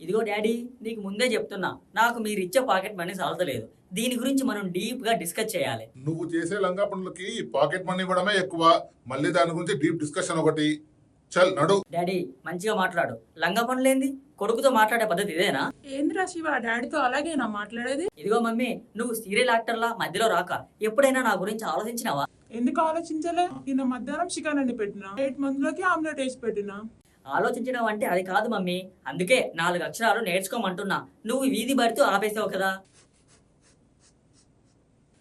ఇదిగో డాడీ, నీకు ముందే చెప్తున్నా, నాకు మీరిచ్చే పాకెట్ మనీ సాలతలేదు. దీని గురించి మనం డీప్ గా డిస్కస్ చేయాలి. నువ్వు చేసే లంగా పనులకి పాకెట్ మనీ ఇవ్వడమే ఎక్కువ, మళ్ళీ దాని గురించి డీప్ డిస్కషన్ ఒకటి. చల్ నడు. డాడీ, మంచిగా మాట్లాడు. లంగా పనులేంది? కొడుకుతో మాట్లాడే పద్ధతి ఇదేనా? ఏంద్రా శివ, డాడీతో అలాగేనా మాట్లాడేది? ఇదిగో మమ్మీ, నువ్వు సీరియల్ యాక్టర్లా మధ్యలో రాక ఎప్పుడైనా నా గురించి ఆలోచించినావా? ఎందుకు ఆలోచించలే? నిన్న మధ్యాహ్నం చికెన్ అండి పెట్టినా, 8 మందిలోకి ఆమ్లెట్ వేసి పెట్టినా. ఆలోచించడం అంటే అది కాదు మమ్మీ. అందుకే 4 అక్షరాలు నేర్చుకోమంటున్నా. నువ్వు వీధి బడితో ఆపేసావు కదా.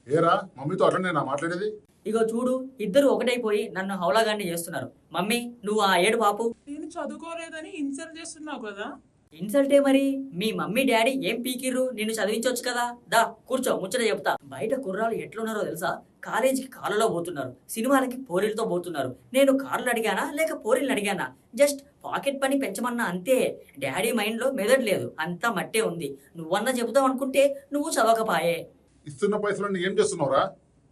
ఏరా మమ్మీతో అట్లనే నా మాట్లాడేది? ఇగో చూడు, ఇద్దరు ఒకటైపోయి నన్ను హౌలాగాన్ని చేస్తున్నారు. మమ్మీ, నువ్వు ఆ ఏడు పాపు. నేను చదువుకోలేదని ఇన్సల్ట్ చేస్తున్నావు కదా. ఇన్సల్టే మరి. మీ మమ్మీ డాడీ ఏం పీకిర్రు? నిన్ను చదివించవచ్చు కదా. దా కూర్చో, ముచ్చట చెప్తా. బయట కుర్రాలు ఎట్లున్నారో తెలుసా? కాలేజీకి కారులో పోతున్నారు, సినిమాలకి పోరీలతో పోతున్నారు. నేను కార్లు అడిగానా లేక పోరీలు అడిగానా? జస్ట్ పాకెట్ పని పెంచమన్నా అంతే. డాడీ మైండ్ లో మెదడు లేదు, అంతా మట్టే ఉంది. నువ్వన్నా చెబుతావు అనుకుంటే నువ్వు చదవకపాయే. ఇస్తున్న పైసలన్నీ ఏం చేస్తున్నావురా?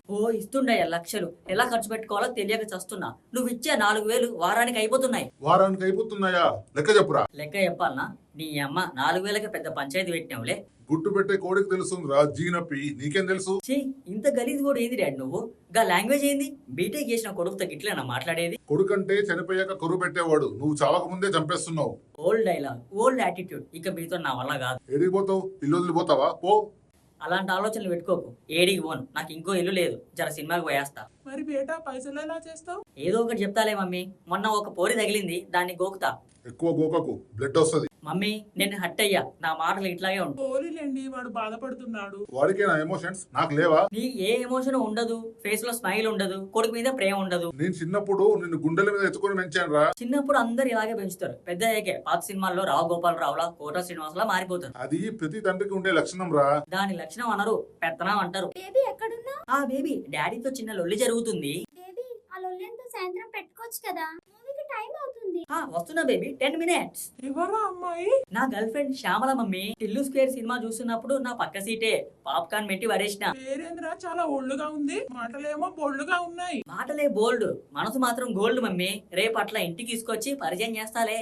ఓ ఇస్తుండయా లక్షలు. ఎలా ఖర్చు పెట్టుకోవాలో తెలియక చస్తున్నా. నువ్వు ఇచ్చే 4,000 వారానికి అయిపోతున్నాయి. వారానికి అయిపోతున్నాయా? లెక్క చెప్పురా. లెక్క చెప్పాలనా? నీ అమ్మ 4,000కి పెద్ద పంచాయతీ పెట్టినావులే. గుట్టు పెట్టే కోడికి తెలుస్తుందిరా జీనప్పి, నీకేం తెలుసు? చీ, ఇంత గలీజ్ కూడా ఏంది డాడీ నువ్వు? గా లాంగ్వేజ్ ఏంది? బీటెక్ చేసిన కొడుకుతో గిట్లేనా మాట్లాడేది? కొడుకంటే చనిపోయాక కరువు పెట్టేవాడు, నువ్వు చావక ముందే చంపేస్తున్నావు. Old dialogue, old attitude. ఇక మీతో నా వల్ల కాదు. ఎడిగిపోతావు? ఇల్లు వదిలిపోతావా? పో. అలాంటి ఆలోచనలు పెట్టుకోకు. ఏడికి పోను, నాకు ఇంకో ఇల్లు లేదు. జర సినిమాకి పోయేస్తా. మరి బేటా పైసలు ఎలా చేస్తావు? ఏదో ఒకటి చెప్తాలే మమ్మీ. మొన్న ఒక పోరి తగిలింది, దాన్ని గోకుతా. ఎక్కువ గోకకు, బ్లడ్ వస్తుంది. మమ్మీ, నేను హట్ అయ్యా. నా మాటలు ఇట్లాగే ఉంటాయి. పోలీలేండి, వాడు బాధపడుతున్నాడు. వాడికే నా ఎమోషన్స్, నాకు లేవా? నీ ఏ ఎమోషన్ ఉండదు, ఫేస్ లో స్మైల్ ఉండదు, కొడుకు మీద ప్రేమ ఉండదు. నేను చిన్నప్పుడు నిన్ను గుండెల మీద ఎత్తుకొని పెంచాను రా. చిన్నప్పుడు అందరు ఇలాగే పెంచుతారు. పెద్ద అయ్యాకే పాత సినిమాల్లో రావు గోపాల్ రావులా, కోట శ్రీనివాసలా మారిపోతారు. అది ప్రతి తండ్రికి ఉండే లక్షణం రా. దాని లక్షణం అనరు, పెత్తనం అంటారు. బేబీ ఎక్కడున్నా? ఆ బేబీ డాడీతో చిన్న లొల్లి జరుగుతుంది. బేబీ ఆ లొల్లెంతో సాయంత్రం పెట్టుకోవచ్చు కదా, మూవీకి టైం అవుతుంది. వస్తున్నా బేబీ, 10 minutes. ఎవరా అమ్మాయి? నా girl friend Shyamala mummy. Tillu square cinema చూస్తున్నప్పుడు నా పక్క సీటే పాప్కార్న్ పెట్టి వరేసిన. పేరేంద్రా, చాలా ఒళ్ళుగా ఉంది, మాటలేమో బోల్డ్గా ఉన్నాయి. మాటలే బోల్డ్, మనసు మాత్రం గోల్డ్ మమ్మీ. రేపు అట్లా ఇంటికి తీసుకొచ్చి పరిచయం చేస్తాలే.